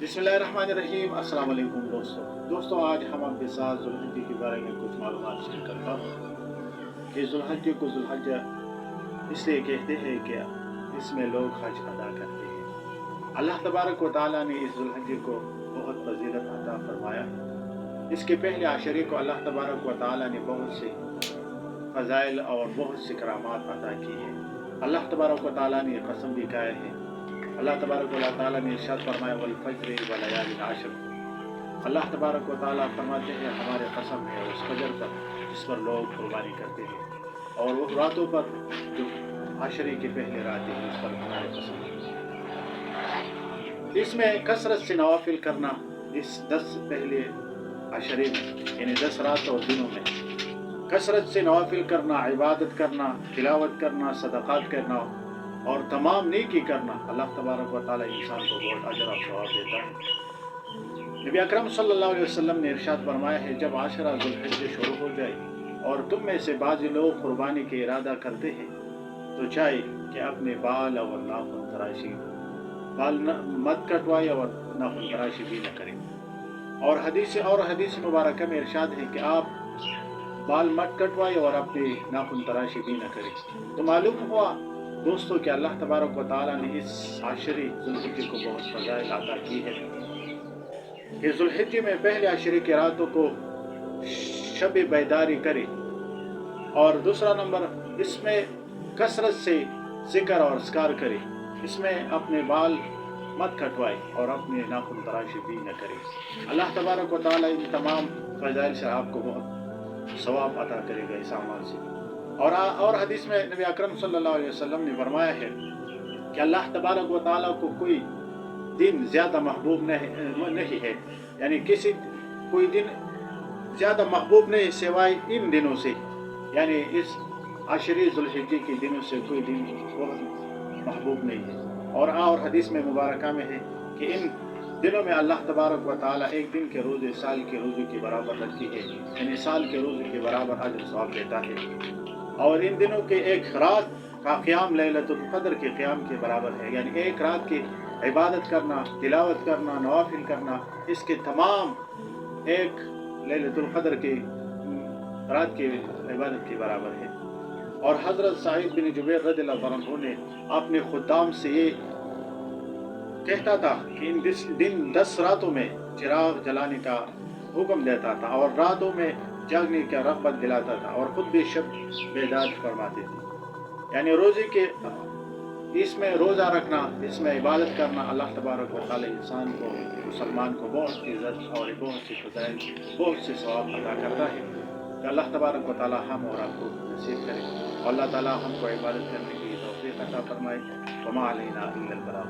بسم اللہ الرحمن الرحیم۔ السلام علیکم دوستوں آج ہم آپ کے ساتھ ذوالحجہ کے بارے میں کچھ معلومات شیئر کرتا ہوں کہ ذوالحجہ کو ذوالحجہ اس لیے کہتے ہیں کہ اس میں لوگ حج ادا کرتے ہیں۔ اللہ تبارک و تعالیٰ نے اس ذوالحجہ کو بہت فضیلت عطا فرمایا ہے۔ اس کے پہلے عشرے کو اللہ تبارک و تعالیٰ نے بہت سے فضائل اور بہت سے کرامات عطا کی ہیں۔ اللہ تبارک و تعالیٰ نے قسم بھی کھایا ہے۔ اللہ تبارک و تعالیٰ نے ارشاد فرمایا والفجر ولیال عشر۔ اللہ تبارک و تعالیٰ فرماتے ہیں ہمارے قسم ہے اس فجر پر جس پر لوگ قربانی کرتے ہیں، اور وہ راتوں پر جو عشرے کے پہلے رات ہے اس پر ہمارے قسم ہے۔ اس میں کثرت سے نوافل کرنا، اس 10 پہلے عشرے میں یعنی 10 رات اور دنوں میں کثرت سے نوافل کرنا، عبادت کرنا، تلاوت کرنا، صدقات کرنا اور تمام نیکی کرنا، اللہ تبارک و تعالیٰ انسان کو بہت اجر اور ثواب دیتا ہے۔ نبی اکرم صلی اللہ علیہ وسلم نے ارشاد فرمایا ہے جب عشرہ ذوالحجہ شروع ہو جائے اور تم میں سے بعض لوگ قربانی کے ارادہ کرتے ہیں تو چاہیے کہ اپنے بال اور ناخن تراشی مت کٹوائے اور ناخن تراشی بھی نہ کریں۔ اور حدیث مبارکہ میں ارشاد ہے کہ آپ بال مت کٹوائے اور اپنے ناخن تراشی بھی نہ کریں۔ تو معلوم ہوا دوستوں کہ اللہ تبارک و تعالیٰ نے اس عشرے ذوالحجہ کو بہت فضائل عطا کی ہے کہ ذوالحجہ میں پہلے عشرے کے راتوں کو شب بیداری کرے، اور دوسرا نمبر اس میں کثرت سے ذکر اور اذکار کرے، اس میں اپنے بال مت کٹوائے اور اپنے ناخن تراشی بھی نہ کرے۔ اللہ تبارک و تعالیٰ ان تمام فضائل سے آپ کو بہت ثواب عطا کرے گا اس اعمال سے۔ اور حدیث میں نبی اکرم صلی اللہ علیہ وسلم نے فرمایا ہے کہ اللہ تبارک و تعالیٰ کو کوئی دن زیادہ محبوب نہیں ہے، یعنی کوئی دن زیادہ محبوب نہیں سوائے ان دنوں سے، یعنی اس عشرے ذوالحجہ کے دنوں سے کوئی دن بہت محبوب نہیں ہے۔ اور حدیث میں مبارکہ میں ہے کہ ان دنوں میں اللہ تبارک و تعالیٰ ایک دن کے روزے سال کے روزے کے برابر رکھتی ہے، یعنی سال کے روزے کے برابر اجر ثواب دیتا ہے۔ اور ان دنوں کے ایک رات کا قیام لیلۃ القدر کے قیام کے برابر ہے، یعنی ایک رات کی عبادت کرنا، تلاوت کرنا، نوافل کرنا، اس کے تمام ایک لیلۃ القدر کی رات کی عبادت کے برابر ہے۔ اور حضرت سعید بن جبیر رضی اللہ عنہ نے اپنے خدام سے یہ کہتا تھا کہ ان 10 راتوں میں چراغ جلانے کا حکم دیتا تھا اور راتوں میں جاگنے کا رغبت دلاتا تھا، اور خود بھی شب بیدار فرماتے تھے، یعنی روزے کے اس میں روزہ رکھنا، اس میں عبادت کرنا، اللہ تبارک و تعالی انسان کو، مسلمان کو بہت سی عزت اور بہت سی فضائل، بہت سے ثواب عطا کرتا ہے۔ کہ اللہ تبارک و تعالی ہم اور آپ کو نصیب کرے، اور اللہ تعالی ہم کو عبادت کرنے کی توفیق عطا فرمائے۔ وما علینا الا البلاغ۔